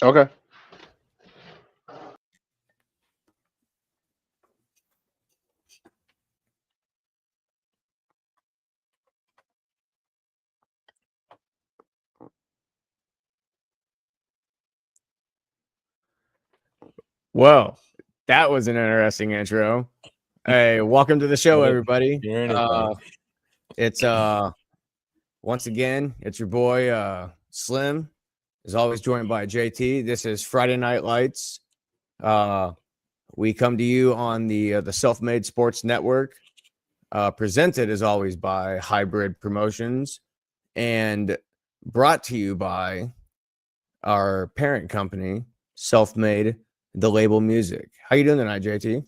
Okay. Well, that was an interesting intro. Hey, welcome to the show, I didn't everybody. hear anything. It's once again, it's your boy Slim, is always joined by JT. This is Friday Night Lights. We come to you on the Self-Made Sports Network, presented as always by Hybrid Promotions, and brought to you by our parent company, Self-Made, the Label Music. How you doing tonight, JT?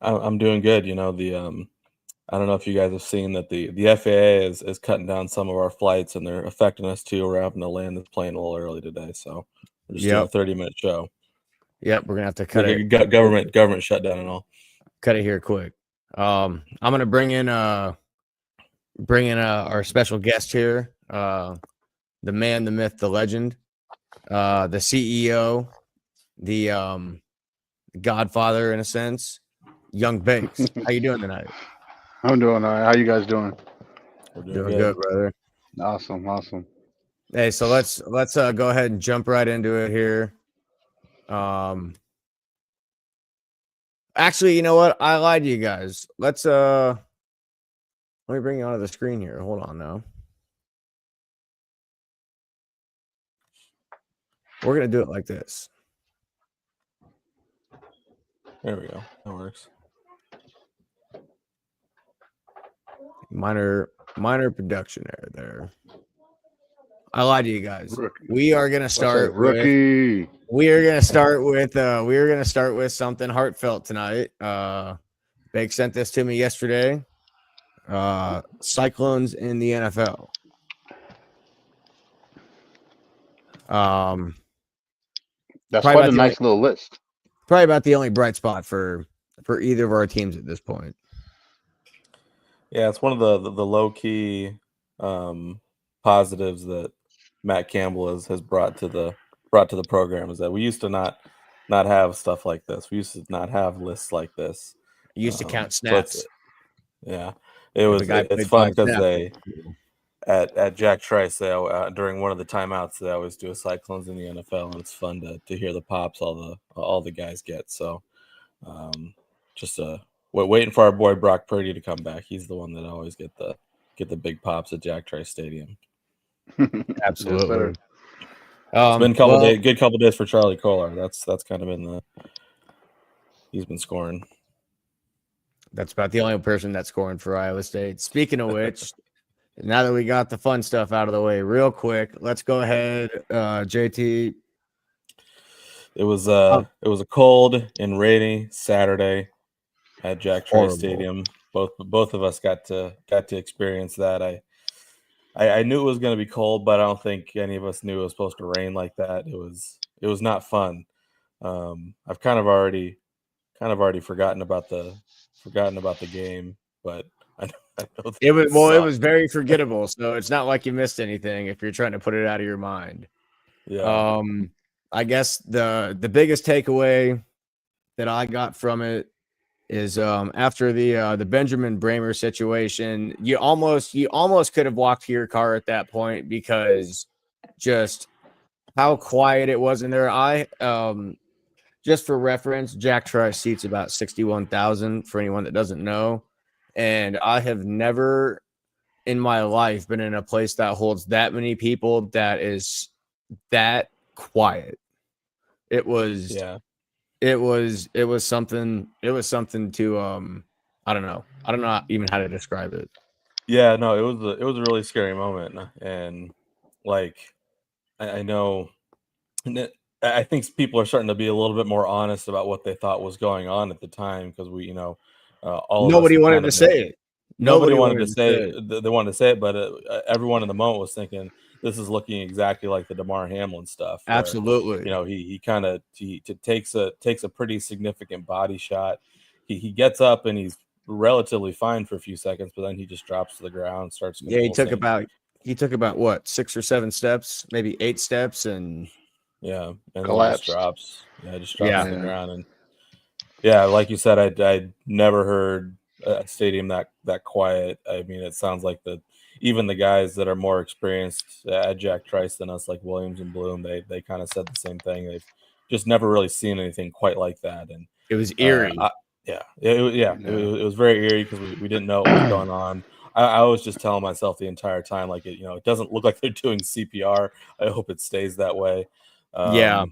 I'm doing good. You know, I don't know if you guys have seen that the FAA is cutting down some of our flights, and they're affecting us too. We're having to land this plane a little early today, so we're just doing a 30-minute show. Yep, we're gonna have to cut it. Government shutdown and all. Cut it here quick. I'm gonna bring in our special guest here, the man, the myth, the legend, the CEO, the Godfather in a sense, Young Bakes. How you doing tonight? I'm doing all right. How you guys doing? We're Doing good, brother. Awesome. Hey, so let's go ahead and jump right into it here. Actually, you know what? I lied to you guys. Let me bring you onto the screen here. Hold on now. We're gonna do it like this. There we go. That works. Minor production error there. I lied to you guys. Rookie. We are gonna start rookie. We are gonna start with something heartfelt tonight. Bake sent this to me yesterday. Cyclones in the NFL. That's quite a nice little list. Probably about the only bright spot for either of our teams at this point. Yeah, it's one of the low key positives that Matt Campbell has brought to the program, is that we used to not have stuff like this. We used to not have lists like this. You used to count snaps. It's fun because they at Jack Trice, during one of the timeouts, they always do a Cyclones in the NFL, and it's fun to hear the pops all the guys get. So we're waiting for our boy Brock Purdy to come back. He's the one that always get the big pops at Jack Trice Stadium. Absolutely. It's been a good couple days for Charlie Kolar. That's kind of been he's been scoring. That's about the only person that's scoring for Iowa State. Speaking of which, now that we got the fun stuff out of the way real quick, let's go ahead, JT. It was a cold and rainy Saturday at Jack Trice Stadium. Both of us got to experience that. I knew it was going to be cold, but I don't think any of us knew it was supposed to rain like that. It was not fun. I've kind of already forgotten about the game, but I know it was very forgettable. So it's not like you missed anything if you're trying to put it out of your mind. Yeah. I guess the biggest takeaway that I got from it is after the Benjamin Bramer situation, you almost could have walked to your car at that point because just how quiet it was in there. Just for reference, Jack Trice seats about 61,000 for anyone that doesn't know, and I have never in my life been in a place that holds that many people that is that quiet. It was something to I don't know even how to describe it. Yeah, no, it was a really scary moment, and like I know, I think people are starting to be a little bit more honest about what they thought was going on at the time, because we, nobody wanted to say it. Nobody wanted to say it. They wanted to say it, but everyone in the moment was thinking this is looking exactly like the Damar Hamlin stuff. Where, absolutely. He takes a pretty significant body shot. He gets up and he's relatively fine for a few seconds, but then he just drops to the ground and starts. Yeah, he took about what, 6 or 7 steps, maybe 8 steps, and Yeah, and then Collapsed. just drops. Yeah, just drops Yeah. to the ground. And yeah, like you said, I'd never heard a stadium that quiet. I mean, it sounds like even the guys that are more experienced at Jack Trice than us, like Williams and Bloom, they kind of said the same thing. They've just never really seen anything quite like that. And It was eerie. it was very eerie because we didn't know what was going on. I was just telling myself the entire time, like it doesn't look like they're doing CPR. I hope it stays that way. Yeah.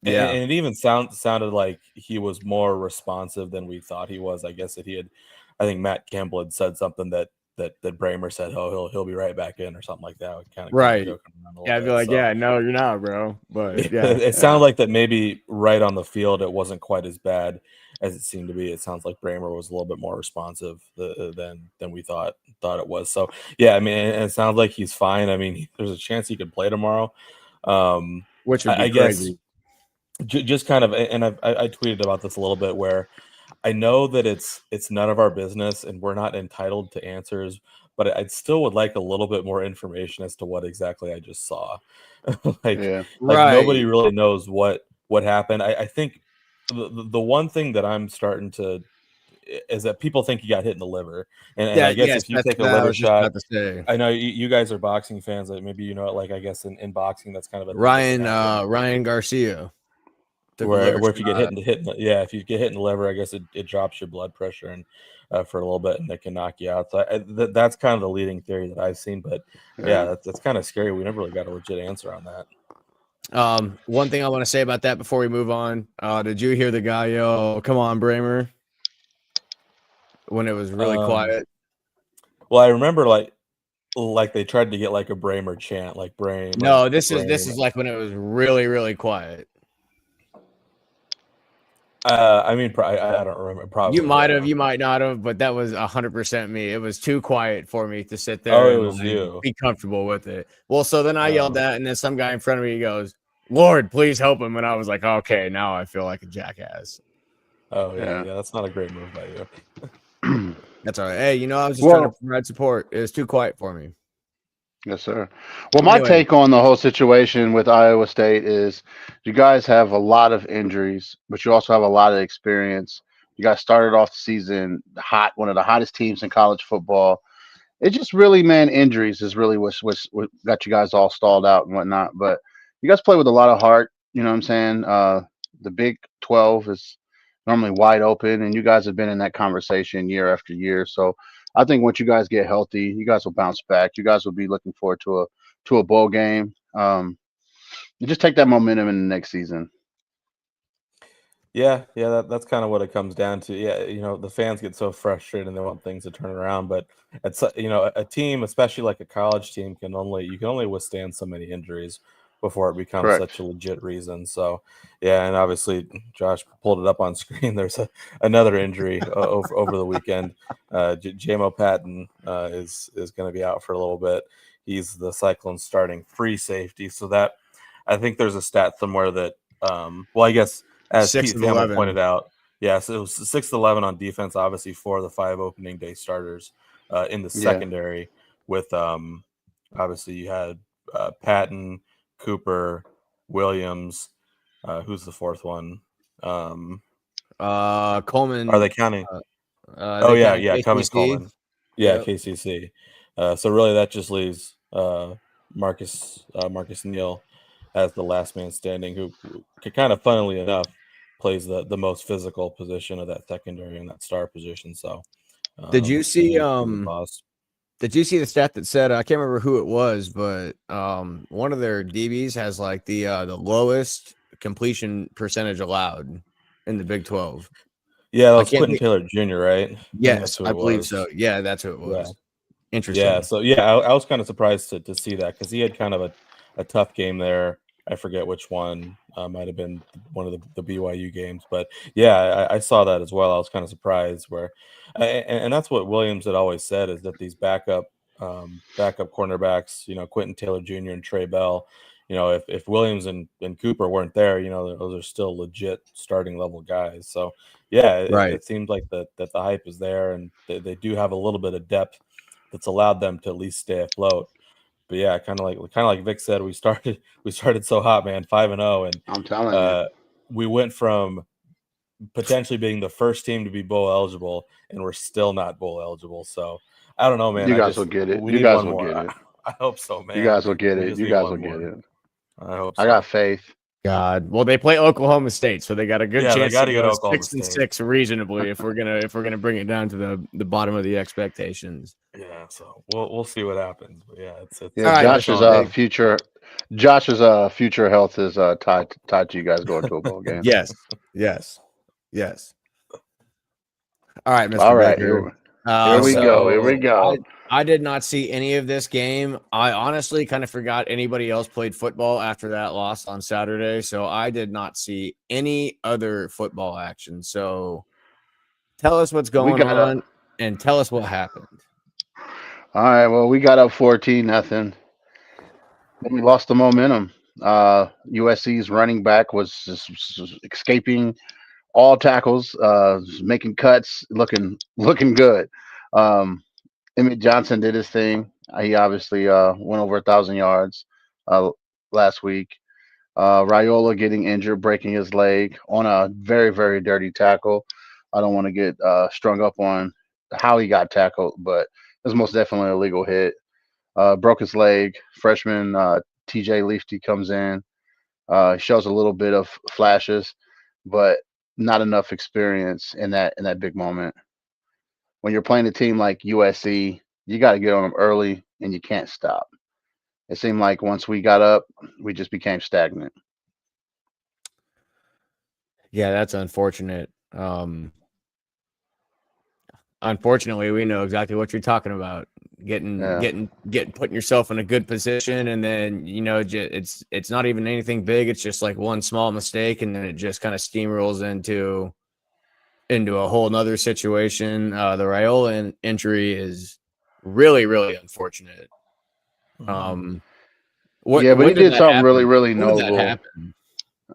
And it even sounded like he was more responsive than we thought he was. I guess I think Matt Campbell had said something that Bramer said, "Oh, he'll be right back in" or something like that. Kind of Right. joking around a little Yeah, I'd be bit, like, so. yeah, no, you're not, bro. But yeah. It sounded like that maybe right on the field it wasn't quite as bad as it seemed to be. It sounds like Bramer was a little bit more responsive than we thought it was. So yeah, I mean, and it sounds like he's fine. I mean, there's a chance he could play tomorrow. Which would be I crazy. guess just kind of, and I tweeted about this a little bit where I know that it's none of our business and we're not entitled to answers, but I still would like a little bit more information as to what exactly I just saw. like nobody really knows what happened. I think the one thing that I'm starting to is that people think he got hit in the liver, and I guess if you take a liver shot, I know you guys are boxing fans, like maybe like I guess in boxing that's kind of a Ryan Garcia. Where if you get if you get hit in the liver, I guess it drops your blood pressure and for a little bit, and it can knock you out. So that's kind of the leading theory that I've seen. But yeah, that's kind of scary. We never really got a legit answer on that. One thing I want to say about that before we move on, did you hear the guy yell, "Come on, Bramer," when it was really quiet? Well, I remember like they tried to get like a Bramer chant, like Bramer. No, this is like when it was really, really quiet. I mean, I don't remember. Probably you might have, you might not have, but that was 100% me. It was too quiet for me to sit there. Oh, it was you. Be comfortable with it. Well, so then I yelled that, and then some guy in front of me goes, "Lord, please help him!" And I was like, "Okay, now I feel like a jackass." Oh yeah, that's not a great move by you. That's all right. Hey, I was just trying to provide support. It was too quiet for me. Yes, sir. Well, my take on the whole situation with Iowa State is you guys have a lot of injuries, but you also have a lot of experience. You guys started off the season hot, one of the hottest teams in college football. It just really, man, injuries is really what got you guys all stalled out and whatnot. But you guys play with a lot of heart. You know what I'm saying? The Big 12 is normally wide open, and you guys have been in that conversation year after year. So I think once you guys get healthy, you guys will bounce back. You guys will be looking forward to a bowl game. You just take that momentum in the next season. Yeah, that's kind of what it comes down to. Yeah, the fans get so frustrated and they want things to turn around, but it's a team, especially like a college team, you can only withstand so many injuries before it becomes such a legit reason. So, yeah, and obviously Josh pulled it up on screen. There's another injury over the weekend. Jamo Patton is going to be out for a little bit. He's the Cyclones starting free safety. So that I think there's a stat somewhere that I guess as Pete Thamel pointed out, so it was 6-11 on defense. Obviously, 4 of the 5 opening day starters in the secondary. With obviously you had Patton, Cooper, Williams. Who's the fourth one? Coleman. Are they counting? Cummings Coleman. Yeah, yep. KCC. So really, that just leaves Marcus Neal as the last man standing, who kind of, funnily enough, plays the most physical position of that secondary and that star position. So, did you see Did you see the stat that said, I can't remember who it was, but one of their DBs has like the lowest completion percentage allowed in the Big 12? Yeah, that was Quentin Taylor Jr., right? Yes, I believe so. Yeah, that's who it was. Yeah. Interesting. Yeah, so I was kind of surprised to see that because he had kind of a tough game there. I forget which one. Might have been one of the BYU games, but yeah, I saw that as well. I was kind of surprised and that's what Williams had always said, is that these backup cornerbacks, Quentin Taylor Jr. and Trey Bell, if Williams and Cooper weren't there, those are still legit starting level guys. So yeah, it seems like that the hype is there, and they do have a little bit of depth that's allowed them to at least stay afloat. yeah, kind of like Vic said, we started so hot, man, 5-0, and I'm telling you. we went from potentially being the first team to be bowl eligible, and we're still not bowl eligible. So I don't know, man. You guys will get it. We You need guys one will more. get it. I hope so, man. You guys will get We it. just You need guys one will get more. it. I hope so. I got faith. God, well, they play Oklahoma State, so they got a good Yeah, they chance gotta to get go Oklahoma 6-6 reasonably if we're gonna bring it down to the bottom of the expectations. Yeah, so we'll see what happens. But yeah, it's Yeah, All right, Josh's Sean. future health is tied to you guys going to a bowl game. Yes. All right, Mr. All right, Baker. here we go. Here we So go. I did not see any of this game. I honestly kind of forgot anybody else played football after that loss on Saturday. So I did not see any other football action. So tell us what's going on and tell us what happened. All right. Well, we got up 14-0. Then we lost the momentum. USC's running back was just escaping all tackles, making cuts, looking good. Emmett Johnson did his thing. He obviously went over 1,000 yards last week. Raiola getting injured, breaking his leg on a very, very dirty tackle. I don't want to get strung up on how he got tackled, but it was most definitely a legal hit. Broke his leg. Freshman TJ Leafty comes in, shows a little bit of flashes, but not enough experience in that big moment. When you're playing a team like USC, you got to get on them early, and you can't stop. It seemed like once we got up, we just became stagnant. Yeah, that's unfortunate. Unfortunately, we know exactly what you're talking about. Getting putting yourself in a good position, and then it's not even anything big. It's just like one small mistake, and then it just kind of steamrolls into a whole nother situation. The Raiola injury is really, really unfortunate. Mm-hmm. But he did something really, really notable.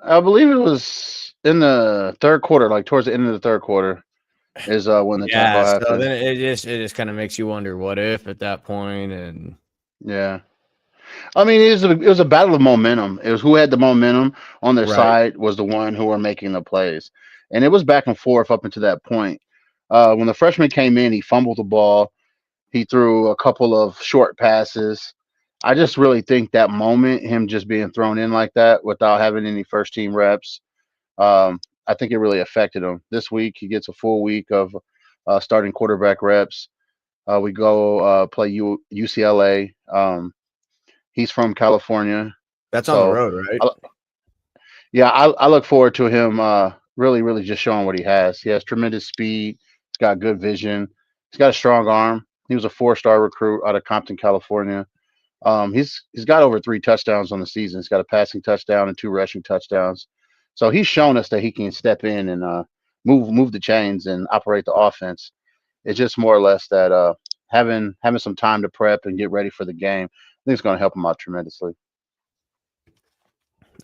I believe it was in the third quarter, like towards the end of the third quarter, is when the tackle happened. So then it just kind of makes you wonder what if at that point, and yeah. I mean, it was a battle of momentum. It was who had the momentum on their side was the one who were making the plays, and it was back and forth up until that point. When the freshman came in, he fumbled the ball. He threw a couple of short passes. I just really think that moment, him just being thrown in like that without having any first team reps, I think it really affected him. This week, he gets a full week of starting quarterback reps. We go play UCLA. He's from California. That's on the road, right? I look forward to him really, really just showing what he has. He has tremendous speed. He's got good vision. He's got a strong arm. He was a 4-star recruit out of Compton, California. He's got over 3 touchdowns on the season. He's got a passing touchdown and 2 rushing touchdowns. So he's shown us that he can step in and move the chains and operate the offense. It's just more or less that having some time to prep and get ready for the game, I think it's going to help him out tremendously.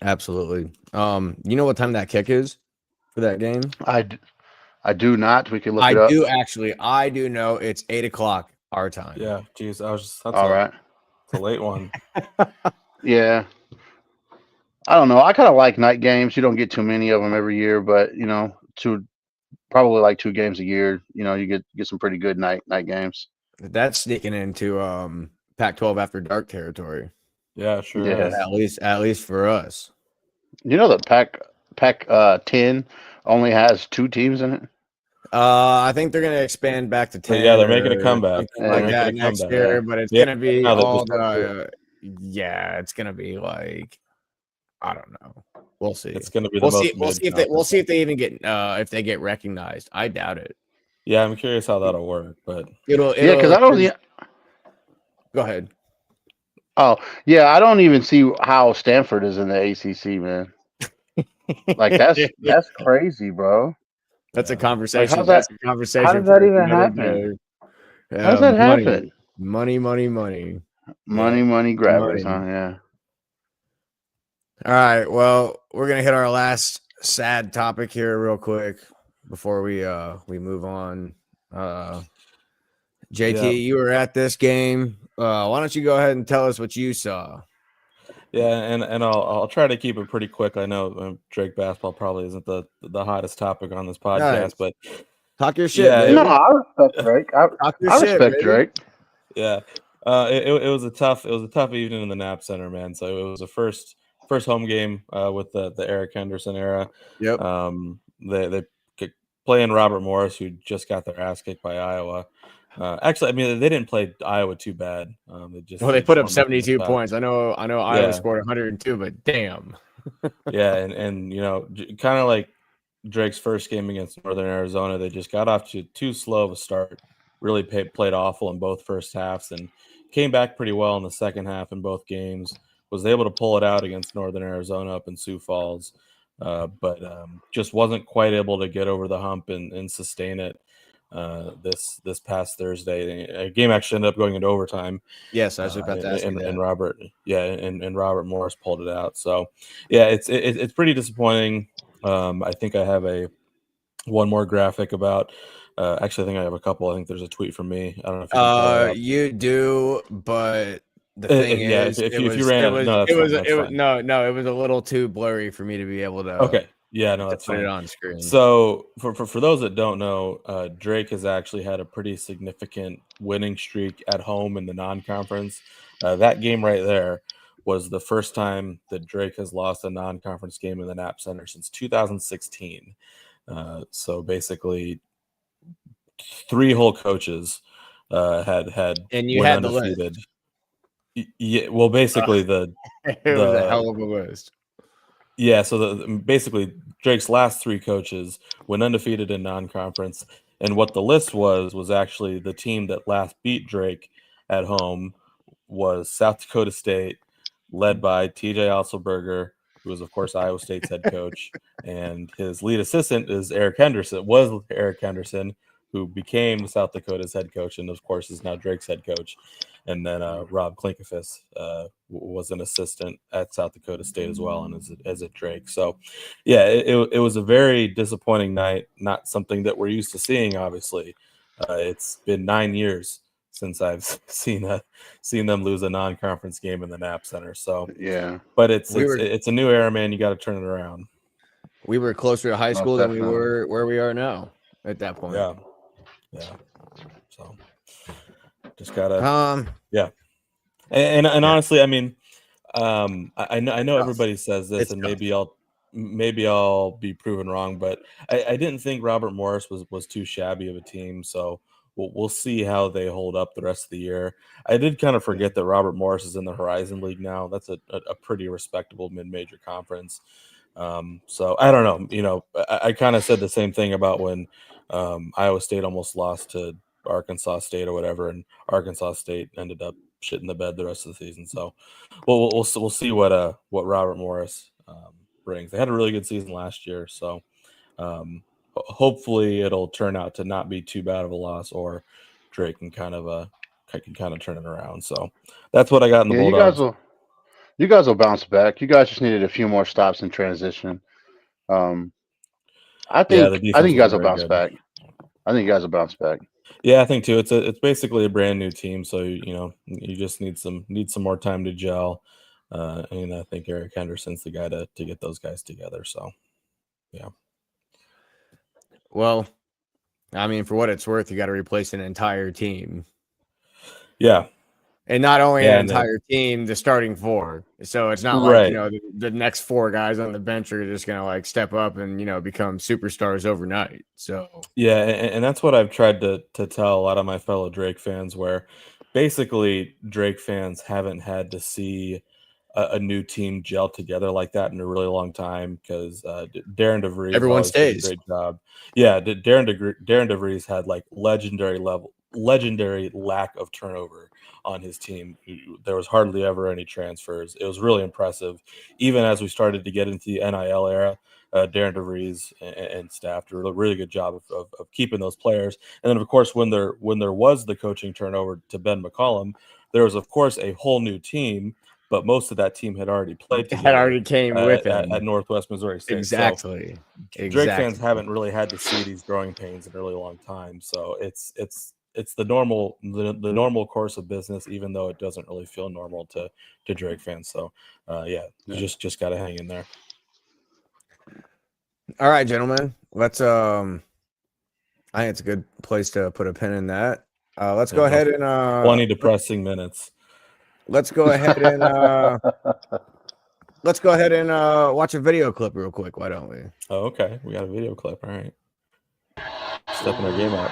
Absolutely. You know what time that kick is for that game? I do not. We can look it up. I do know it's 8:00 our time. Yeah, geez, that's all right. It's a late one. Yeah. I don't know. I kind of like night games. You don't get too many of them every year, but probably like 2 games a year. You get some pretty good night games. That's sneaking into Pac-12 after dark territory. Yeah, sure. Yeah. At least for us. The Pac-10 only has 2 teams in it. I think they're going to expand back to 10. Yeah, they're making a comeback. Like that next year, but it's going to be all the. It's going to be like, I don't know. We'll see. It's going to be. We'll see if they even get if they get recognized. I doubt it. Yeah, I'm curious how that'll work, but because I don't. Go ahead. Oh yeah, I don't even see how Stanford is in the ACC, man. Like that's crazy, bro. That's a conversation. Like, that's a conversation. How does that even happen? How does that happen? Money grabbers, huh? Yeah. All right. Well, we're gonna hit our last sad topic here real quick before we move on. JT, Yeah. you were at this game. Why don't you go ahead and tell us what you saw? Yeah, and I'll try to keep it pretty quick. I know Drake basketball probably isn't the hottest topic on this podcast, but Talk your shit, yeah, baby. No, I respect Drake. Talk your I shit, respect baby. Drake. yeah. It was a tough evening in the Knapp Center, man. So it was a first home game with the Eric Henderson era. Yep. They playing Robert Morris, who just got their ass kicked by Iowa. Actually, I mean, they didn't play Iowa too bad. They put up 72 points. I know Iowa Yeah. scored 102, but damn. Yeah, and you know, kind of like Drake's first game against Northern Arizona, they just got off to too slow of a start. Really played awful in both first halves and came back pretty well in the second half in both games. Was able to pull it out against Northern Arizona up in Sioux Falls, but just wasn't quite able to get over the hump and sustain it this past Thursday. A game actually ended up going into overtime. Yes, I was about to ask you that. And Robert Morris pulled it out. So yeah, it's pretty disappointing. I think I have one more graphic about. Actually, I think I have a couple. I think there's a tweet from me. I don't know if you can pull it up. You do, but the thing is, if you ran it, no, it was a little too blurry for me to be able to. Okay, yeah, no, that's put fine. it on screen. So for those that don't know, Drake has actually had a pretty significant winning streak at home in the non-conference. That game right there was the first time that Drake has lost a non-conference game in the Knapp Center since 2016. So basically, 3 whole coaches had and you had undefeated. The list. Yeah, well, basically it was a hell of a list. Yeah, so basically Drake's last 3 coaches went undefeated in non-conference, and what the list was actually the team that last beat Drake at home was South Dakota State, led by TJ Otzelberger, who was of course Iowa State's head coach, and his lead assistant is Eric Henderson, who became South Dakota's head coach, and of course is now Drake's head coach. And then Rob Klinkefis was an assistant at South Dakota State as well, and as a Drake. So, yeah, it was a very disappointing night. Not something that we're used to seeing. Obviously, it's been 9 years since I've seen them lose a non-conference game in the Knapp Center. So, yeah, but it's a new era, man. You got to turn it around. We were closer to high school than we were where we are now at that point. Yeah. So. Just gotta, yeah, and honestly, I mean, I know everybody says this, and maybe I'll be proven wrong, but I didn't think Robert Morris was too shabby of a team, so we'll see how they hold up the rest of the year. I did kind of forget that Robert Morris is in the Horizon League now. That's a pretty respectable mid-major conference. So I don't know. You know, I kind of said the same thing about when Iowa State almost lost to Arkansas State or whatever, and Arkansas State ended up shitting the bed the rest of the season. So we'll see what Robert Morris brings. They had a really good season last year, so hopefully it'll turn out to not be too bad of a loss, or Drake can kind of turn it around. So that's what I got in the Bulldogs. You guys will bounce back. You guys just needed a few more stops in transition. I think you guys will bounce back. I think you guys will bounce back. Yeah, I think too. It's basically a brand new team, so you just need some more time to gel. And I think Eric Henderson's the guy to get those guys together. So, yeah. Well, I mean, for what it's worth, you got to replace an entire team. Yeah. And not only an entire team, the starting 4. So it's not like, the next 4 guys on the bench are just going to like step up and, become superstars overnight. So, yeah. And that's what I've tried to tell a lot of my fellow Drake fans, where basically Drake fans haven't had to see a new team gel together like that in a really long time, because Darren DeVries, everyone stays. Did a great job. Yeah. Darren DeVries had like legendary lack of turnover on his team. There was hardly ever any transfers. It was really impressive. Even as we started to get into the NIL era, Darren DeVries and staff did a really good job of keeping those players. And then, of course, when there was the coaching turnover to Ben McCollum, there was, of course, a whole new team, but most of that team had already played together. Had already came with him at Northwest Missouri State. Exactly. So Drake fans haven't really had to see these growing pains in a really long time. So it's it's the normal course of business, even though it doesn't really feel normal to Drake fans. So you just got to hang in there. All right, gentlemen. Let's I think it's a good place to put a pin in that. Let's go ahead and 20 depressing minutes. Let's go ahead and watch a video clip real quick. Why don't we? Oh, okay. We got a video clip. All right. Stepping our game up.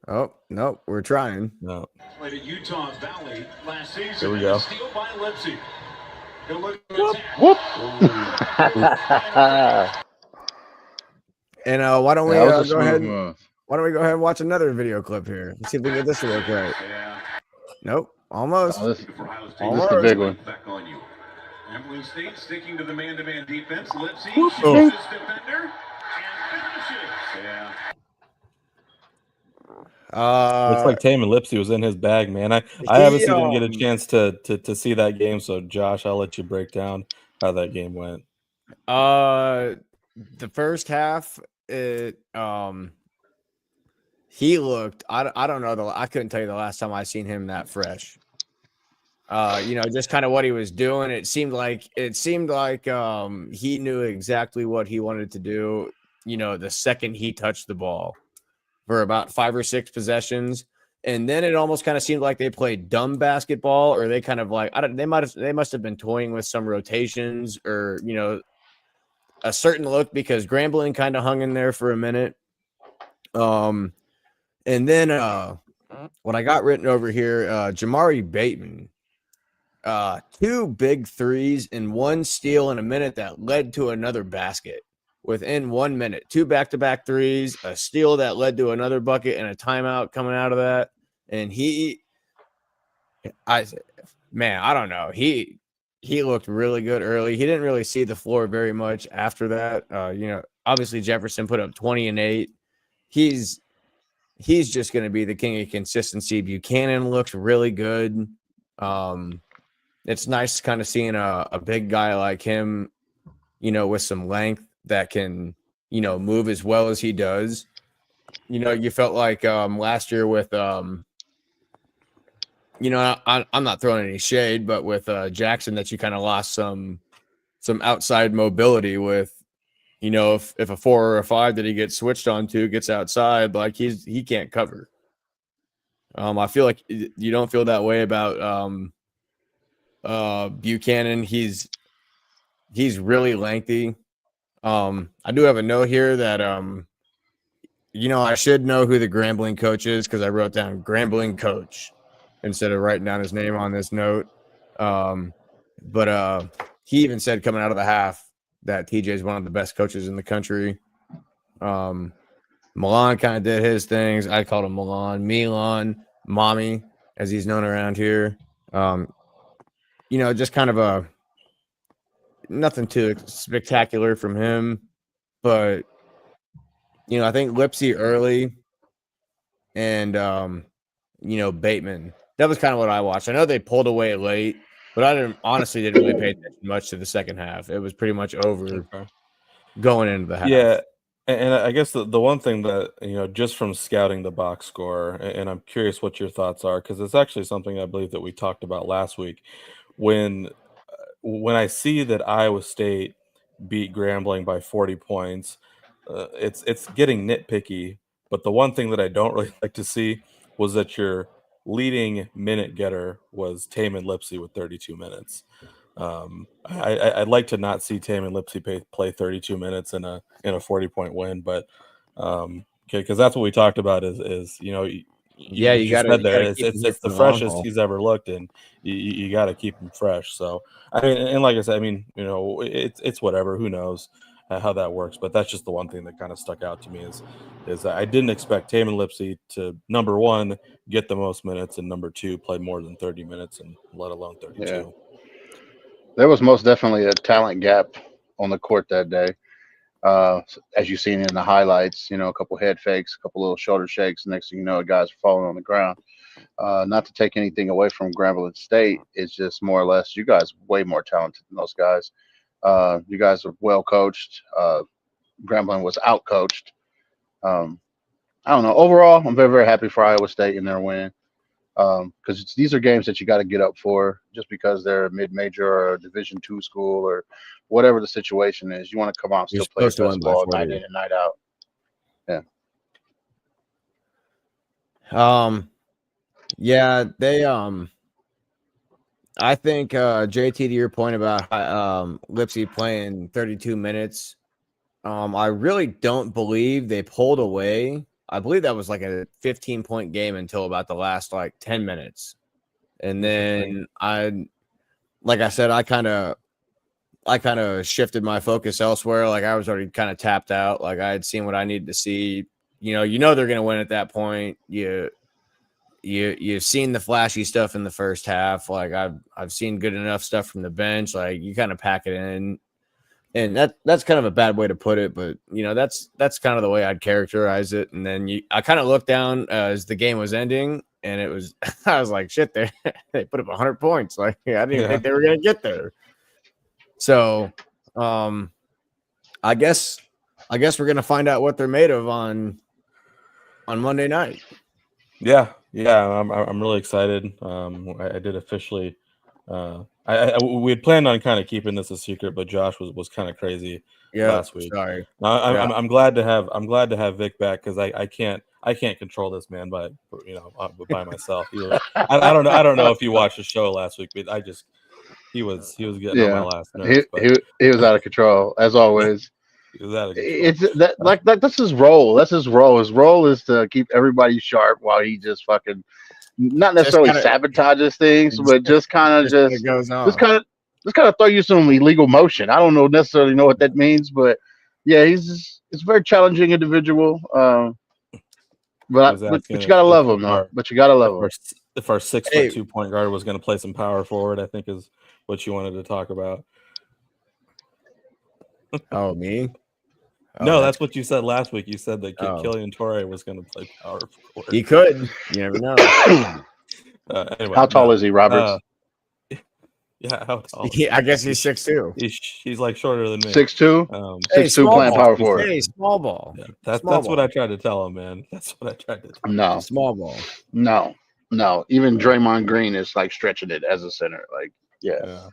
Oh, no, we're trying. No. Played at Utah Valley last season. Here we go. Steal by Lipsy. Whoop. And why don't we That was a go ahead? smooth move. Why don't we go ahead and watch another video clip here? Let's see if we can get this to work right. Yeah. Nope, almost. Oh, this For Ohio State, this is the big one. back on you. Grambling State sticking to the man-to-man defense. Lipsy Oh. shoots his defender and finishes. Yeah. Looks like Tamin Lipsy was in his bag, man. I obviously didn't get a chance to see that game, so Josh, I'll let you break down how that game went. The first half, he looked. I don't know. I couldn't tell you the last time I seen him that fresh. Just kind of what he was doing. It seemed like he knew exactly what he wanted to do. The second he touched the ball, for about 5 or 6 possessions, and then it almost kind of seemed like they played dumb basketball, or they kind of like they must have been toying with some rotations, or a certain look, because Grambling kind of hung in there for a minute. And then what I got written over here, Jamari Bateman, 2 big threes and 1 steal in a minute that led to another basket within 1 minute. 2 back-to-back threes, a steal that led to another bucket, and a timeout coming out of that. And I don't know. He looked really good early. He didn't really see the floor very much after that. Obviously Jefferson put up 20 and 8. He's just going to be the king of consistency. Buchanan looks really good. It's nice kind of seeing a big guy like him, with some length that can, move as well as he does. You felt like last year with I'm not throwing any shade, but with Jackson, that you kind of lost some outside mobility with, if a 4 or a 5 that he gets switched onto gets outside, like he can't cover. I feel like you don't feel that way about Buchanan. He's really lengthy. I do have a note here that I should know who the Grambling coach is, because I wrote down Grambling coach instead of writing down his name on this note. But he even said coming out of the half that TJ is one of the best coaches in the country. Milan kind of did his things. I called him Milan, Mommy, as he's known around here. Just kind of nothing too spectacular from him, but I think Lipsy early and Bateman. That was kind of what I watched. I know they pulled away late, but I didn't really pay attention much to the second half. It was pretty much over going into the half. Yeah, and I guess the one thing that just from scouting the box score, and I'm curious what your thoughts are, because it's actually something I believe that we talked about last week. When I see that Iowa State beat Grambling by 40 points, it's getting nitpicky. But the one thing that I don't really like to see was that your leading minute getter was Tamin Lipsy with 32 minutes. I'd like to not see Tamin Lipsy play 32 minutes in a 40-point win, but because that's what we talked about is you got to. It's the freshest he's ever looked, and you got to keep him fresh. So and like I said, it's whatever. Who knows how that works? But that's just the one thing that kind of stuck out to me is I didn't expect Tamin Lipsy to, number one, get the most minutes, and number two, play more than 30 minutes, and let alone 32. Yeah. There was most definitely a talent gap on the court that day. As you've seen in the highlights, a couple head fakes, a couple little shoulder shakes. Next thing you know, guys are falling on the ground. Not to take anything away from Grambling State, it's just more or less you guys are way more talented than those guys. You guys are well coached. Grambling was out coached. I don't know. Overall, I'm very, very happy for Iowa State in their win. Because these are games that you got to get up for, just because they're a mid-major or a Division II school or whatever the situation is. You want to come out and You're still play your supposed to win best by ball 40. night in and night out. Yeah, they I think JT, to your point about Lipsy playing 32 minutes, I really don't believe they pulled away. I believe that was like a 15-point game until about the last like 10 minutes. And then like I said, I kind of shifted my focus elsewhere. Like I was already kind of tapped out. Like I had seen what I needed to see. You know they're going to win at that point. You've seen the flashy stuff in the first half. Like I've seen good enough stuff from the bench. Like you kind of pack it in. And that's kind of a bad way to put it, but that's kind of the way I'd characterize it. And then I kind of looked down as the game was ending, and it was I was like, shit, they put up 100 points. Like I didn't even think they were gonna get there. So I guess we're gonna find out what they're made of on Monday night. Yeah, I'm really excited. I did officially. We had planned on kind of keeping this a secret, but Josh was kind of crazy last week. Sorry. I'm glad to have Vic back, because I can't control this man by myself. I don't know if you watched the show last week, but he was getting on my last nerves. He was out of control as always. He was out of control. It's that like that's his role. That's his role. His role is to keep everybody sharp while he just fucking not necessarily sabotages things, but just kind of just kind of throw you some illegal motion. I don't necessarily know what that means, but yeah, it's a very challenging individual. But you gotta love him, though. But you gotta love him. If our 6'2" point guard was going to play some power forward, I think is what you wanted to talk about. Oh, me? No, that's what you said last week. You said that Killian Torrey was going to play power forward. He could. You never know. Anyway, how tall is he, Roberts? Yeah, how tall? I guess he's 6'2". He's like shorter than me. 6'2". 6'2" playing power forward. Hey, small ball. Yeah, that's what I tried to tell him, man. That's what I tried to tell him. No, small ball. No. Even Draymond Green is like stretching it as a center. Like, yeah.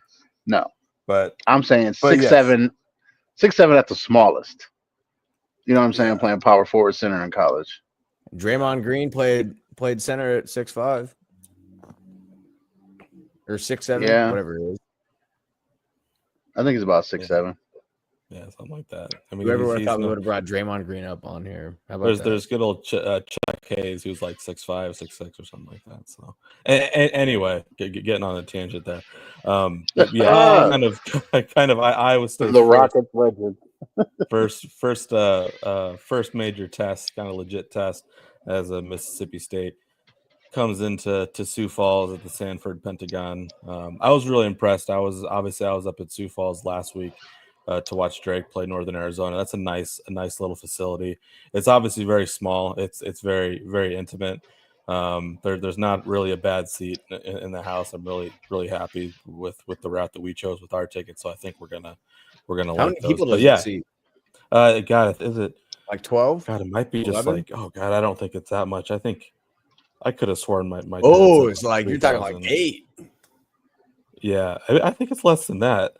No. But I'm saying 6'7", 6'7" at the smallest. You know what I'm saying? Playing power forward center in college. Draymond Green played center at 6'5". Or 6'7", whatever it is. I think he's about 6'7". Yeah, something like that. I mean, whoever would have thought we would have brought Draymond Green up on here. How about there's good old Chuck Hayes, who's like 6'5", 6'6", or something like that. So, anyway, getting on a tangent there. I was the Rockets legend. first major test, kind of legit test as a Mississippi State comes into Sioux Falls at the Sanford Pentagon. I was really impressed. I was up at Sioux Falls last week to watch Drake play Northern Arizona. That's a nice little facility. It's obviously very small. It's very, very intimate. There's not really a bad seat in the house. I'm really happy with the route that we chose with our ticket. So I think we're gonna How many people does it seat? God, is it like 12? God, it might be 11? Just like, oh God, I don't think it's that much. I think I could have sworn my it's like you're talking like 8. Yeah, I think it's less than that.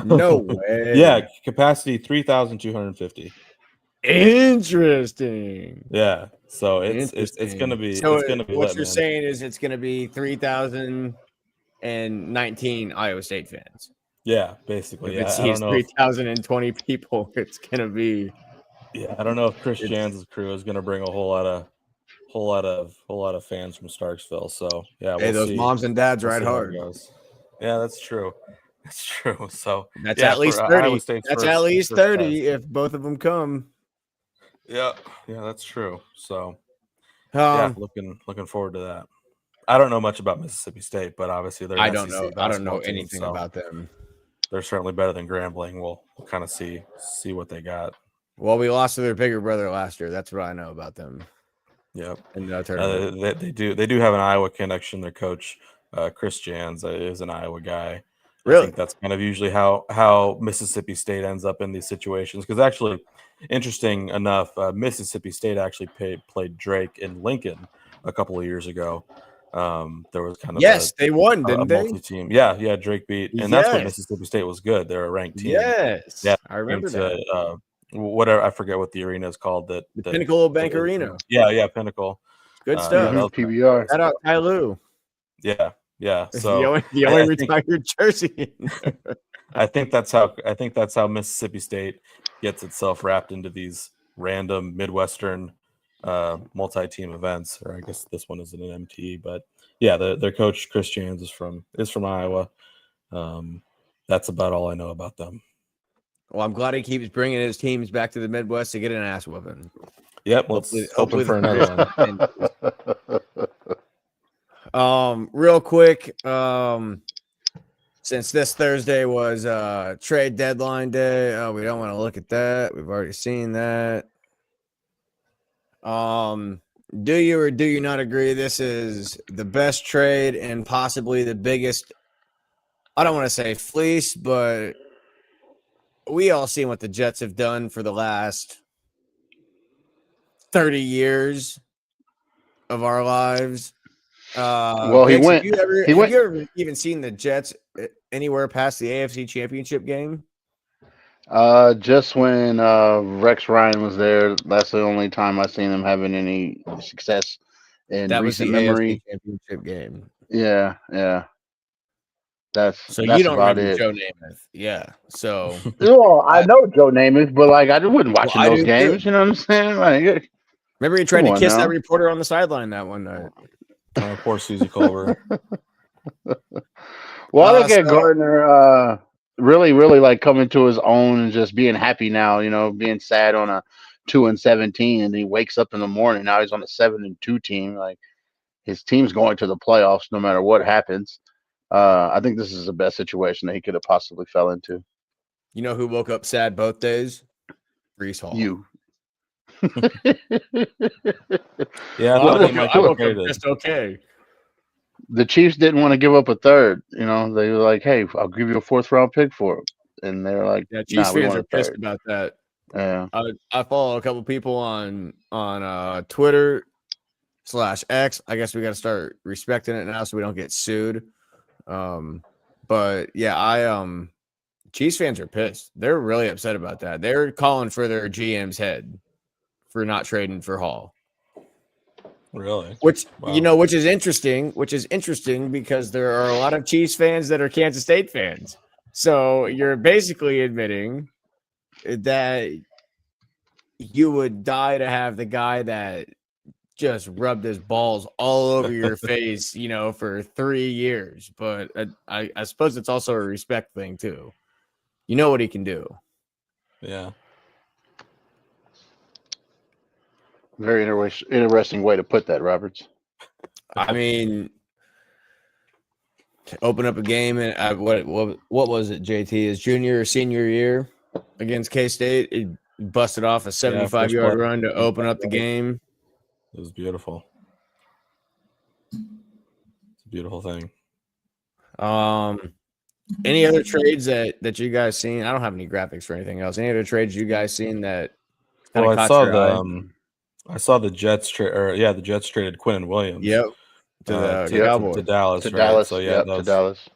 No way. Yeah, capacity 3,250. Interesting. Yeah, so it's gonna be. So it's gonna be what lit, you're man. saying is it's gonna be 3,019 Iowa State fans. Yeah, basically. If it sees 3,020 people, it's gonna be. Yeah, I don't know if Chris Jans' crew is gonna bring a whole lot of fans from Starksville. So yeah, hey, those moms and dads ride hard. Yeah, that's true. That's true. So that's at least 30. That's at least 30 if both of them come. Yeah, that's true. So looking forward to that. I don't know much about Mississippi State, but obviously they're. I don't know anything about them. They're certainly better than Grambling. We'll kind of see what they got. Well, we lost to their bigger brother last year. That's what I know about them. Yep. And they do have an Iowa connection. Their coach, Chris Jans, is an Iowa guy. Really? think that's kind of usually how Mississippi State ends up in these situations. Because actually, interesting enough, Mississippi State actually played Drake in Lincoln a couple of years ago. There was kind of Yes, they won, a didn't they? multi-team. Yeah, Drake beat, and that's when Yes. Mississippi State was good. They're a ranked team. Yes, Yeah, I remember came that. to, whatever, I forget what the arena is called. The Pinnacle Bank Arena. Yeah, Pinnacle. Good stuff. that was- PBR. Shout out Ty Lue. Yeah. The So only I think- retired jersey. I think that's how Mississippi State gets itself wrapped into these random Midwestern multi-team events. Or I guess this one isn't an MT, but yeah, their coach Chris Jans is from Iowa. That's about all I know about them. Well, I'm glad he keeps bringing his teams back to the Midwest to get an ass whooping. Yep, let's Hopefully hoping for another one. Real quick, since this Thursday was trade deadline day, we don't want to look at that. We've already seen that. Do you or do you not agree this is the best trade and possibly the biggest, I don't want to say fleece, but we all seen what the Jets have done for the last 30 years of our lives. Well, Vince, have you ever even seen the Jets anywhere past the AFC Championship game? Just when Rex Ryan was there, that's the only time I've seen them having any success in That was the recent memory. AFC Championship game. Yeah. That's So you don't about remember it. Joe Namath. Yeah. So Well, I know Joe Namath, but like I wouldn't watch Well, I those do games. too. You know what I'm saying? Like, remember he tried Come to on kiss now. that reporter on the sideline that one night. Poor Susie Culver. well, I look at so- Gardner really like coming to his own and just being happy now. You know, being sad on a 2-17, and he wakes up in the morning. Now he's on a 7-2 team. Like his team's going to the playoffs no matter what happens. I think this is the best situation that he could have possibly fell into. You know who woke up sad both days? Brees Hall. You. Yeah, I Well, thought look, he might I get woke up traded. just okay. The Chiefs didn't want to give up a third. You know, they were like, "Hey, I'll give you a 4th-round pick for it," and they're like, Yeah, Chiefs "Nah, we fans want are a pissed third." about that. Yeah. I follow a couple people on Twitter /X. I guess we got to start respecting it now so we don't get sued. But yeah, Chiefs fans are pissed. They're really upset about that. They're calling for their GM's head for not trading for Hall. Really? Which Wow. which is interesting because there are a lot of Chiefs fans that are Kansas State fans. So you're basically admitting that you would die to have the guy that just rubbed his balls all over your face, for 3 years. But I suppose it's also a respect thing too. You know what he can do. Yeah. Very interesting way to put that, Roberts. I mean, to open up a game and what was it? JT, his junior or senior year against K-State, he busted off a 75-yard play. run to open up the game. It was beautiful. It's a beautiful thing. Any other trades that you guys seen? I don't have any graphics or anything else. Any other trades you guys seen that kind Well, of I caught saw your eye? I saw the Jets the Jets traded Quinnen Williams. Yep. To the Cowboys. to Dallas, To right? Dallas. So yeah, Yep, that to was Dallas.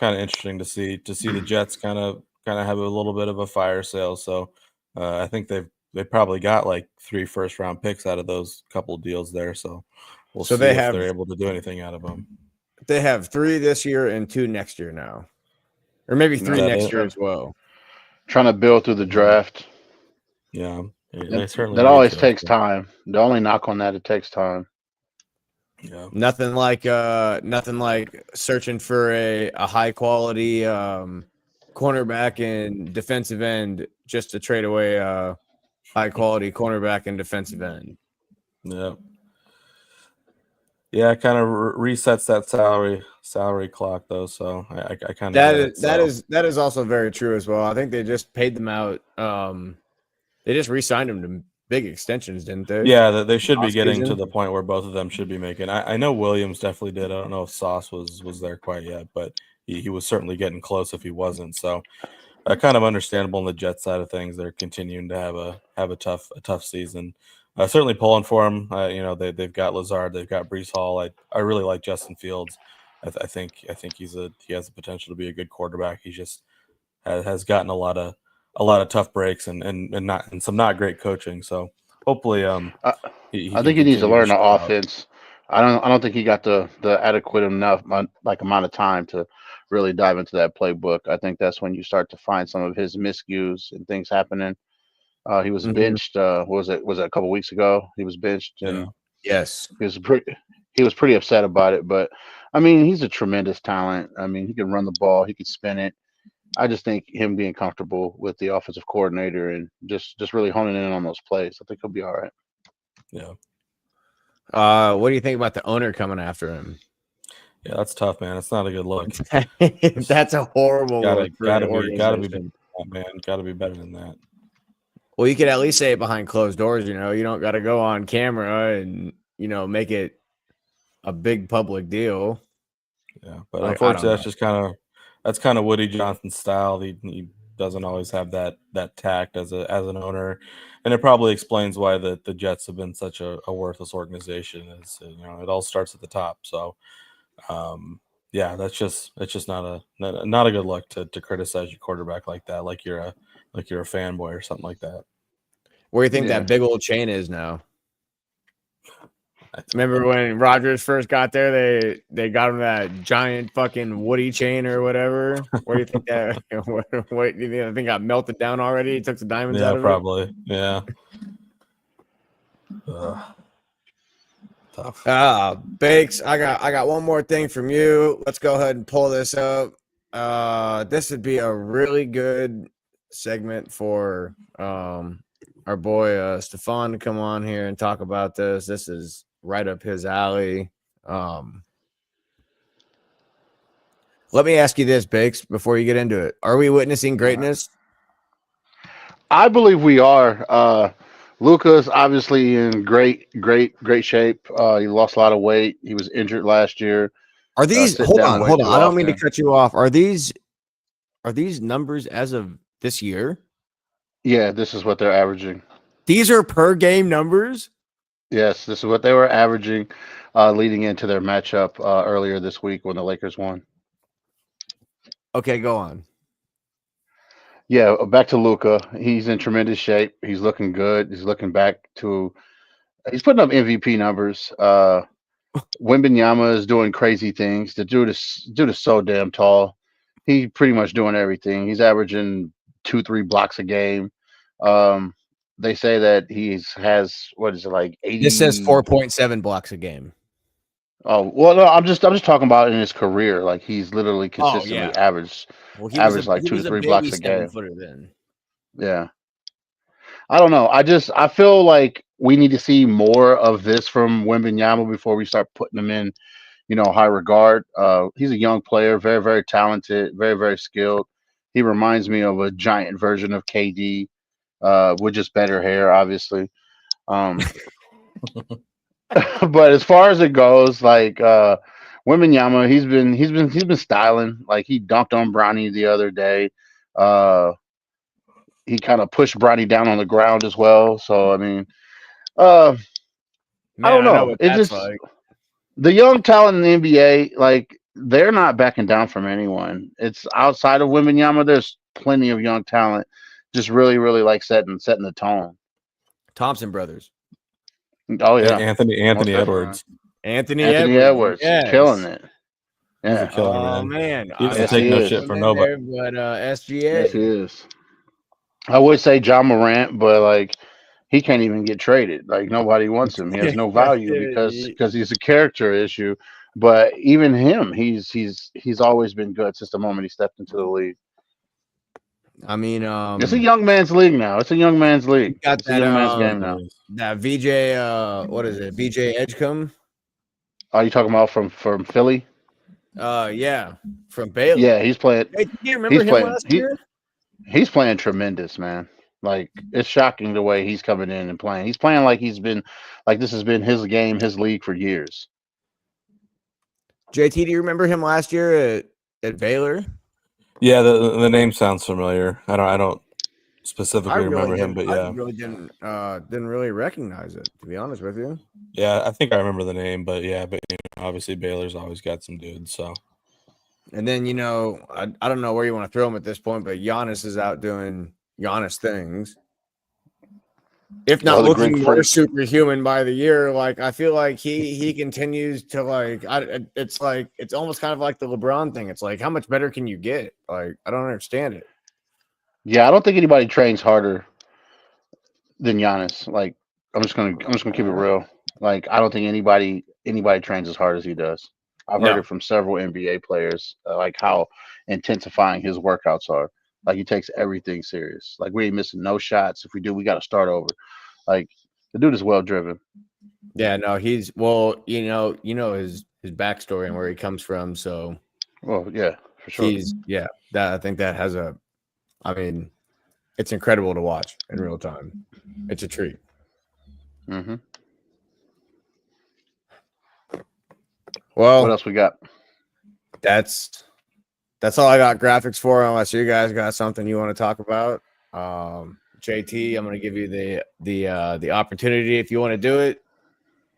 kind of interesting to see the Jets kind of have a little bit of a fire sale. So I think they probably got like 3 first-round picks out of those couple deals there. So we'll So see they if have- they're able to do anything out of them. They have 3 this year and 2 next year now. Or maybe 3 Yeah, next they- year as well. Trying to build through the draft. Yeah, they certainly That need always to. takes time. The only knock on that, it takes time. Yeah, Nothing like searching for a high quality cornerback and defensive end just to trade away a high quality cornerback and defensive end. yeah. Yeah, it kind of resets that salary clock though. So I kind of That is also very true as well. I think they just paid them out. They just re-signed them to big extensions, didn't they? Yeah, they should be Sauce getting to season. the point where both of them should be making. I know Williams definitely did. I don't know if Sauce was there quite yet, but he was certainly getting close if he wasn't. So kind of understandable on the Jets side of things. They're continuing to have a tough season. Certainly pulling for him. They've got Lazard, they've got Breece Hall. I really like Justin Fields. I think he has the potential to be a good quarterback. He just has gotten a lot of tough breaks and some not great coaching. So hopefully, I he think can he needs to continue learn the show out. offense. I don't think he got the adequate enough amount of time to really dive into that playbook. I think that's when you start to find some of his miscues and things happening. He was Mhm. benched. What was it? Was it a couple weeks ago? He was benched, Yeah. and Yes. he was pretty upset about it. But I mean, he's a tremendous talent. I mean, he can run the ball. He can spin it. I just think him being comfortable with the offensive coordinator and just really honing in on those plays, I think he'll be all right. Yeah. What do you think about the owner coming after him? Yeah, that's tough, man. It's not a good look. That's a horrible look for Gotta an be organization. man. Gotta be better than that. Well, you could at least say it behind closed doors. You don't got to go on camera and make it a big public deal. Yeah, but I unfortunately, don't that's just kind of Woody Johnson's style. He doesn't always have that tact as an owner, and it probably explains why the Jets have been such a worthless organization. It all starts at the top. So, yeah, it's just not a good look to criticize your quarterback like that, like you're a fanboy or something like that. Where do you think Yeah. that big old chain is now? Remember when Rodgers first got there, they got him that giant fucking Woody chain or whatever. Where do you think that? What do you think? I think got melted down already. He took the diamonds out Yeah, of probably. Yeah. Tough. it. Bakes, I got one more thing from you. Let's go ahead and pull this up. This would be a really good segment for our boy Stefan to come on here and talk about this. This is right up his alley. Let me ask you this, Bakes, before you get into it. Are we witnessing greatness? I believe we are. Luca's obviously in great shape. He lost a lot of weight. He was injured last year. Are these Sitting down way hold on. too I don't mean to often. cut you off. Are these numbers as of this year? Yeah, this is what they're averaging. These are per game numbers? Yes, this is what they were averaging leading into their matchup earlier this week when the Lakers won. Okay, go on. Yeah, back to Luca. He's in tremendous shape. He's looking good. He's looking back to. He's putting up MVP numbers. Wembanyama is doing crazy things. The dude is so damn tall. He's pretty much doing everything. He's averaging 2-3 blocks a game. They say that has what is it like 80? This says 4.7 blocks a game. Oh well, no, I'm just talking about in his career. Like he's literally consistently yeah. averaged Well, he average like he 2 to was 3 a blocks baby a game. 7-footer then. Yeah. I don't know. I feel like we need to see more of this from Wembanyama before we start putting him in, high regard. He's a young player, very, very talented, very, very skilled. He reminds me of a giant version of KD, with just better hair, obviously. But as far as it goes, like Wembanyama, he's been styling. Like he dunked on Bronny the other day. He kind of pushed Bronny down on the ground as well. So I mean, I Man, don't I know know. what It's that's just like. the young talent in the NBA. Like they're not backing down from anyone. It's outside of Wembanyama. There's plenty of young talent, just really, really like setting the tone. Thompson brothers. Oh yeah, Anthony most definitely. Edwards. Anthony Edwards, yes. killing it. He's a Yeah, killer, Oh man. man, He doesn't Yes, take he no is. shit for in nobody. there, but yes, SGA. he is. I would say John Morant, but like he can't even get traded. Like nobody wants him. He has no value because he's a character issue. But even him, he's always been good since the moment he stepped into the league. I mean, It's a young man's league now. It's a young man's league. got It's a young man's that game now. that VJ what is it? VJ Edgecombe? Are you talking about from Philly? Yeah, from Baylor. Yeah, he's playing. Hey, do you remember He's him playing. last year? He's playing tremendous, man. Like it's shocking the way he's coming in and playing. He's playing like this has been his game, his league for years. JT, do you remember him last year at Baylor. Yeah, the name sounds familiar. I don't I specifically remember him, but I yeah, really didn't really recognize it, to be honest with you. yeah, I think I remember the name, but yeah, but obviously Baylor's always got some dudes. So And then I don't know where you want to throw him at this point, but Giannis is out doing Giannis things. If not the Greek looking more freak. superhuman by the year, like I feel like he continues to it's almost kind of like the LeBron thing. It's like how much better can you get? Like I don't understand it. Yeah, I don't think anybody trains harder than Giannis. Like I'm just gonna keep it real. Like I don't think anybody trains as hard as he does. I've heard No. it from several NBA players, like how intensifying his workouts are. Like he takes everything serious. Like we ain't missing no shots. If we do, we got to start over. Like the dude is well driven. Yeah, no, he's his backstory and where he comes from. So Well, yeah, for sure. that I think that has it's incredible to watch in real time. It's a treat. Mm-hmm. Well, What else we got? that's all I got graphics for, unless you guys got something you want to talk about. JT, I'm going to give you the opportunity if you want to do it.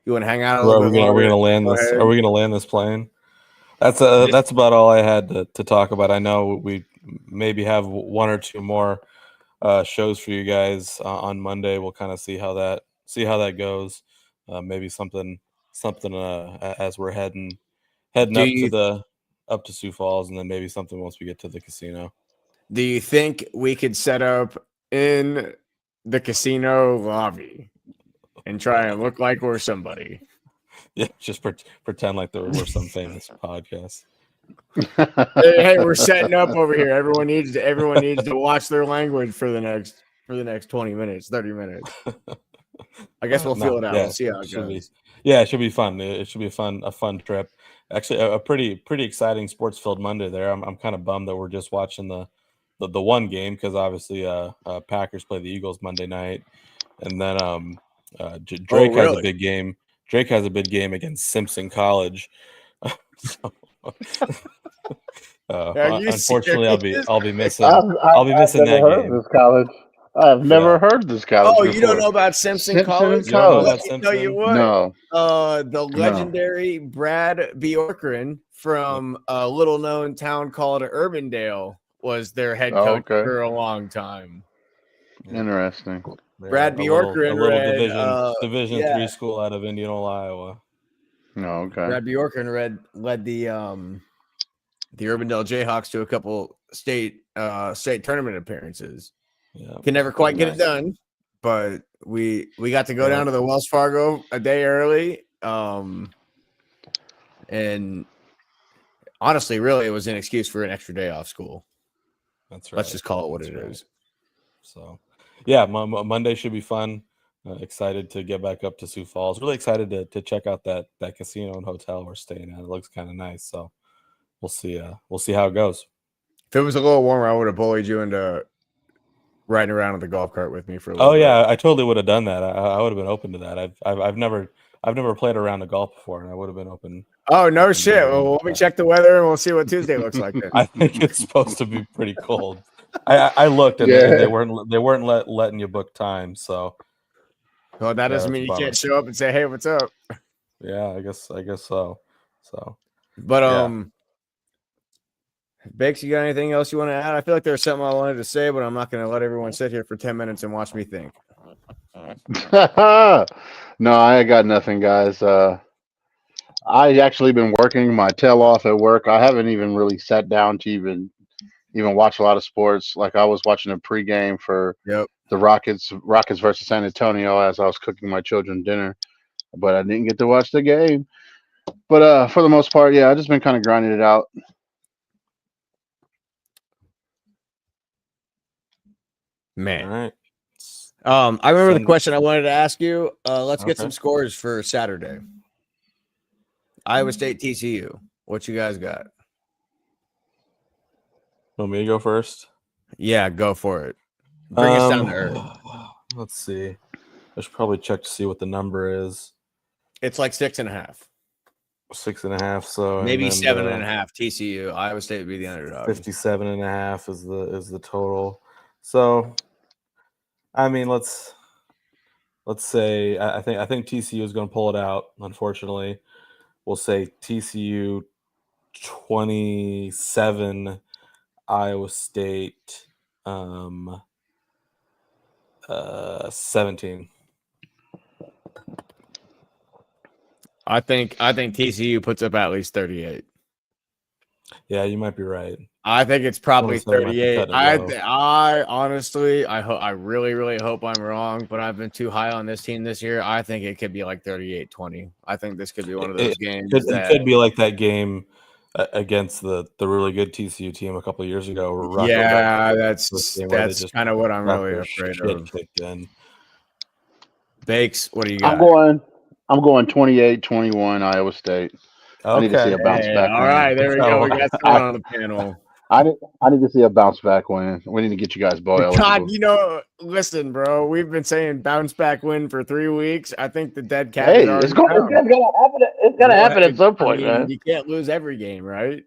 You want to hang out a little bit are we longer? gonna land Go this? ahead. Are we gonna land this plane? That's about all I had to talk about. I know we maybe have one or two more shows for you guys on Monday. We'll kind of see how that goes. Maybe something as we're heading up to Sioux Falls, and then maybe something once we get to the casino. Do you think we could set up in the casino lobby and try and look like we're somebody? Yeah, just pretend like there were some famous podcast. Hey, we're setting up over here. Everyone needs to watch their language for the next 20 minutes, 30 minutes. I guess we'll feel it out. Yeah, we'll see how it goes. It should be fun. It should be a fun trip. Actually, a pretty exciting sports filled Monday there. I'm kind of bummed that we're just watching the one game because obviously Packers play the Eagles Monday night, and then Drake has a big game. Drake has a big game against Simpson College. Unfortunately, I'll be missing. I'll be missing that game. This college. I've never heard this college. Oh, before. you don't know about Simpson College? You don't know about Simpson? No, you would. No. The legendary Brad Bjorkgren from a little known town called Urbandale was their head coach for a long time. Interesting. Brad Bjorkgren, a little Division 3 school out of Indianola, Iowa. Oh, okay. Brad Bjorkgren led the Urbandale Jayhawks to a couple state tournament appearances. Yeah, can never quite get it done, but we got to go down to the Wells Fargo a day early. And honestly, really, it was an excuse for an extra day off school. That's right. Let's just call it what it is. So, yeah, Monday should be fun. Excited to get back up to Sioux Falls. Really excited to check out that casino and hotel we're staying at. It looks kind of nice. So we'll see how it goes. If it was a little warmer, I would have bullied you into riding around in the golf cart with me for a little bit. Yeah, I totally would have done that. I would have been open to that. I've never played around a golf before, and I would have been open. Oh no shit! Well, let me check the weather and we'll see what Tuesday looks like. Then. I think it's supposed to be pretty cold. I looked and they weren't letting you book time. So, well, that doesn't mean you can't show up and say, "Hey, what's up?" Yeah, I guess so. So, but Bakes, you got anything else you want to add? I feel like there's something I wanted to say, but I'm not going to let everyone sit here for 10 minutes and watch me think. No, I ain't got nothing, guys. I actually been working my tail off at work. I haven't even really sat down to even watch a lot of sports. Like I was watching a pregame for the Rockets versus San Antonio as I was cooking my children dinner, but I didn't get to watch the game. But for the most part, yeah, I just been kind of grinding it out. Man. All right. I remember the question I wanted to ask you. Let's get some scores for Saturday. Iowa State TCU. What you guys got? Want me to go first? Yeah, go for it. Bring us down to earth. Let's see. I should probably check to see what the number is. It's like 6.5. 6.5. So Maybe and then 7.5. TCU. Iowa State would be the underdog. 57.5 is the total. So, I mean, let's say I think TCU is going to pull it out. Unfortunately, we'll say TCU 27, Iowa State 17. I think TCU puts up at least 38. Yeah, you might be right. I think it's probably Someone said I might be 38. cutting it low. I honestly, I really hope I'm wrong, but I've been too high on this team this year. I think it could be like 38-20. I think this could be one of those games It could be like that game against the really good TCU team a couple of years ago. Where Rocco yeah, Beck that's game where they just kind of what I'm got really their afraid shit of. kicked in. Bakes, what do you got? I'm going 28-21 Iowa State. I need to see Okay. a bounce Hey, back all win. right, there we go. We got someone on the panel. I need to see a bounce back win. We need to get you guys bowl eligible. God, listen, bro. We've been saying bounce back win for 3 weeks. I think the dead cat. Hey, it's gonna happen. It's gonna happen at some point, man. You can't lose every game, right?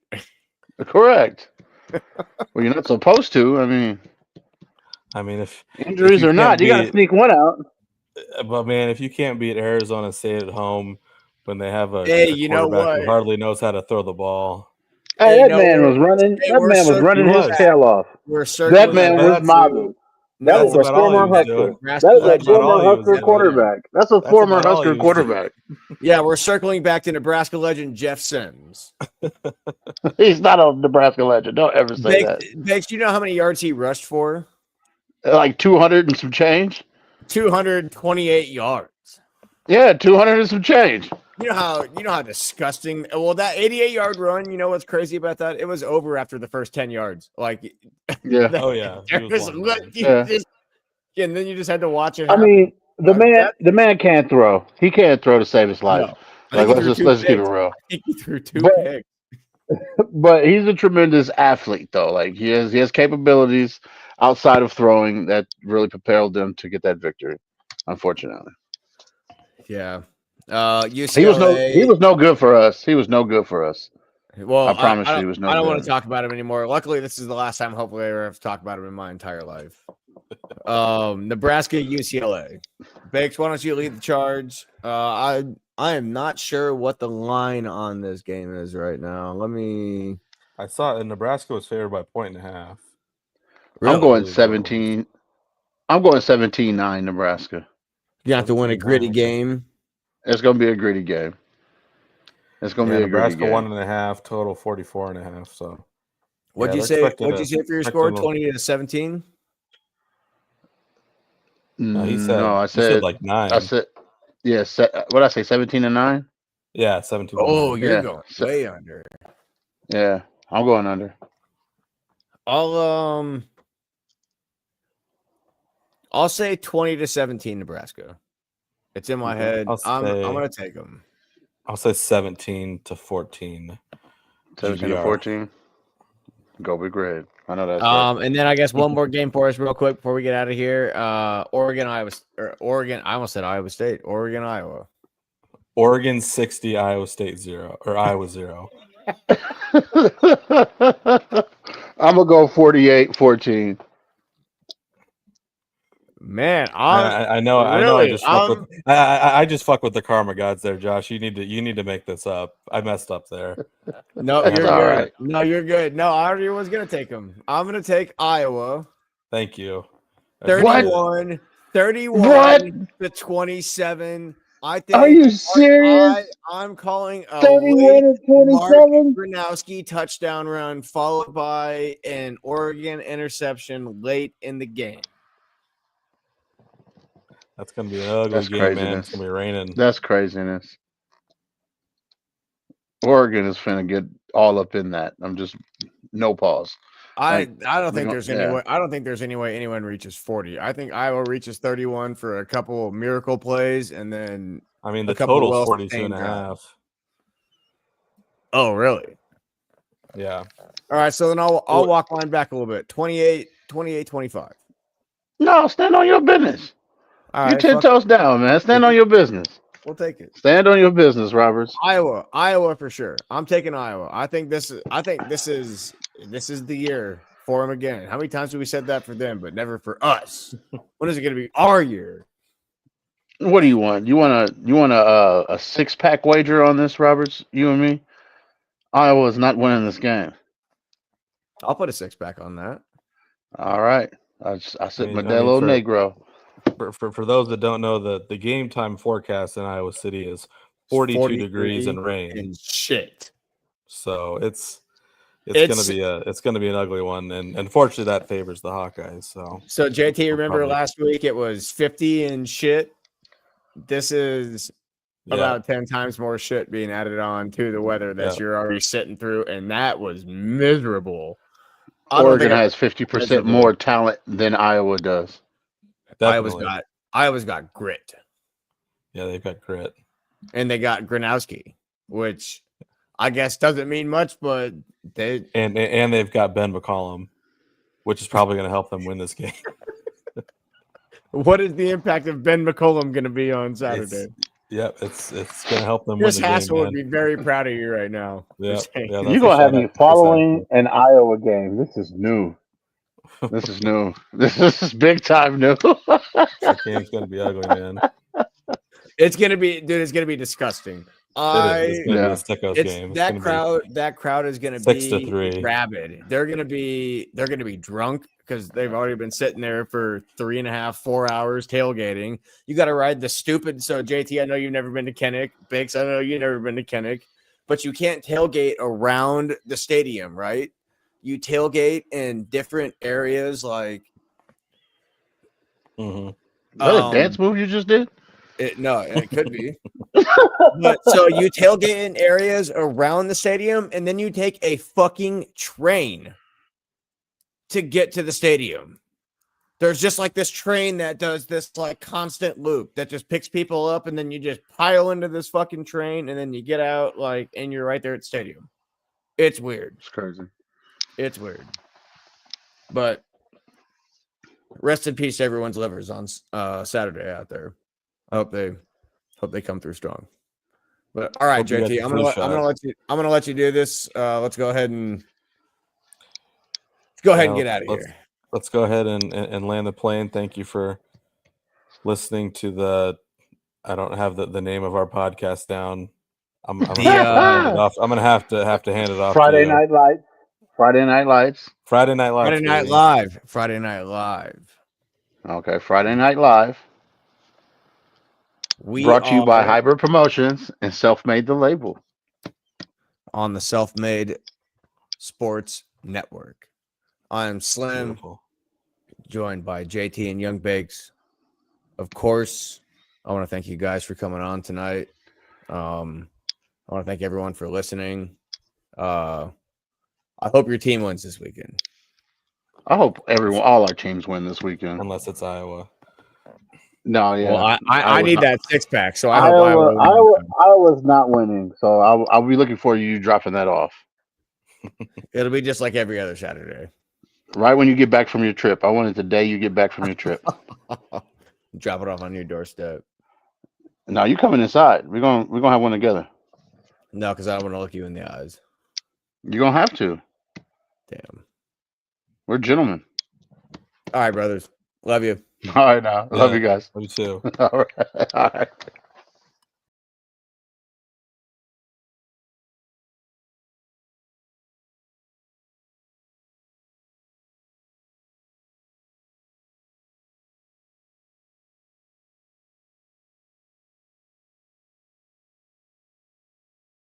Correct. Well, you're not supposed to. I mean, if injuries you or not, you got to sneak one out. But man, if you can't beat Arizona State at home when they have a you know quarterback what? who hardly knows how to throw the ball. Hey, that man was running. That man was running his tail off. That man was mobbing. That was a former Husker. That was a former Husker quarterback. That's a former Husker quarterback. Yeah, we're circling back to Nebraska legend Jeff Sims. He's not a Nebraska legend. Don't ever say that. Bakes, you know how many yards he rushed for? Like 200 and some change. 228 yards. Yeah, 200 and some change. You know how disgusting. Well, that 88-yard run. You know what's crazy about that? It was over after the first 10 yards. Like, yeah. Oh yeah. And then you just had to watch it. I mean, the man can't throw. He can't throw to save his life. No. Like, let's keep it real. I think he threw 2 picks. But he's a tremendous athlete, though. Like he has capabilities outside of throwing that really propelled them to get that victory. Unfortunately, yeah. UCLA. He was no good for us. He was no good for us. Well, I promise you, he was no good. I don't want to talk about him anymore. Luckily, this is the last time hopefully I ever have to talk about him in my entire life. Nebraska, UCLA. Bakes, why don't you lead the charge? I am not sure what the line on this game is right now. I saw Nebraska was favored by 1.5. I'm going 17. I'm going 17-9 Nebraska. You have to win a gritty game. It's going to be a gritty game. It's going to be a gritty game. Nebraska 1.5, total 44.5. So, what'd you say? What'd you say for your score? 20-17. No, I said like 9. I said, yeah. What did I say? 17-9. Yeah, 17. Oh, you're going way under. Yeah, I'm going under. I'll say 20-17 Nebraska. It's in my head. I'm gonna take them. I'll say 17-14. 17-14. Go big red. I know that's and then I guess one more game for us real quick before we get out of here. Oregon, I almost said Iowa State. Oregon, Iowa. Oregon 60, Iowa State 0 or Iowa 0. I'm gonna go 48-14. Man, I know. I just fuck with the karma gods there, Josh. You need to make this up. I messed up there. No, you're good. Right. No, you're good. No, I already was gonna take them. I'm gonna take Iowa. Thank you. 31 to 27. I think. Are you serious? I'm calling a 31 to 27. Gronowski touchdown run followed by an Oregon interception late in the game. That's gonna be an ugly game, man. It's gonna be raining. That's craziness. Oregon is finna get all up in that. I'm just no pause. I don't think there's any way. I don't think there's any way anyone reaches 40. I think Iowa reaches 31 for a couple of miracle plays, and then the total is 42.5. Oh, really? Yeah. All right, so then I'll walk mine back a little bit. 28-25. No, stand on your business. All right, you 10 toes down, man. Stand on your business. We'll take it. Stand on your business, Roberts. Iowa for sure. I'm taking Iowa. I think this is the year for them again. How many times have we said that for them, but never for us? When is it going to be our year? What do you want? You want a 6-pack wager on this, Roberts? You and me. Iowa's not winning this game. I'll put a 6-pack on that. All right. I said I mean, Modelo Negro. For those that don't know, the game time forecast in Iowa City is 42 degrees and rain. And shit. So it's gonna be an ugly one, and unfortunately that favors the Hawkeyes. So JT, remember probably- last week it was 50 and shit. This is about 10 times more shit being added on to the weather that you're already sitting through, and that was miserable. Oregon has 50% more talent than Iowa does. Definitely. Iowa's got grit. Yeah, they've got grit. And they got Gronowski, which I guess doesn't mean much, but they've got Ben McCollum, which is probably going to help them win this game. What is the impact of Ben McCollum going to be on Saturday? It's going to help them Chris win the Hassel game. would be very proud of you right now. Yeah, You're gonna have me following an Iowa game. This is new. This is new. This is big time new. That game's going to be ugly, man. It's gonna be, dude. It's gonna be disgusting. It's going to be a Stickos game. That crowd is gonna 6-3. be rabid. They're gonna be drunk because they've already been sitting there for 3.5, 4 hours tailgating. You got to ride the stupid. So JT, I know you've never been to Kinnick. Biggs, I know you've never been to Kinnick, but you can't tailgate around the stadium, right? You tailgate in different areas, like. Mm-hmm. Is that a dance move you just did? No, it could be. But so you tailgate in areas around the stadium, and then you take a fucking train to get to the stadium. There's just like this train that does this like constant loop that just picks people up, and then you just pile into this fucking train, and then you get out and you're right there at the stadium. It's weird. It's crazy. It's weird. But rest in peace to everyone's livers on Saturday out there. I hope they come through strong. But all right, JT, I'm gonna let you do this. Let's go ahead and get out of here. Let's go ahead and land the plane. Thank you for listening to I don't have the name of our podcast down. I'm gonna have to hand it off. Friday Night Lights. Friday Night Live. Friday Night Live. Okay, Friday Night Live. Brought to you by Hybrid Promotions and Self-Made the Label. On the Self-Made Sports Network. I'm Slim, Beautiful. joined by JT and Young Biggs. Of course, I want to thank you guys for coming on tonight. I want to thank everyone for listening. I hope your team wins this weekend. I hope all our teams win this weekend. Unless it's Iowa. No, yeah. Well, I need that 6-pack, so I hope hope Iowa's not winning, so I'll be looking for you dropping that off. It'll be just like every other Saturday. Right when you get back from your trip. I want it the day you get back from your trip. Drop it off on your doorstep. No, you coming inside. We're gonna have one together. No, because I don't want to look you in the eyes. You're gonna have to. Damn. We're gentlemen. All right, brothers. Love you. All right, now. Love you guys. Love you too. All right.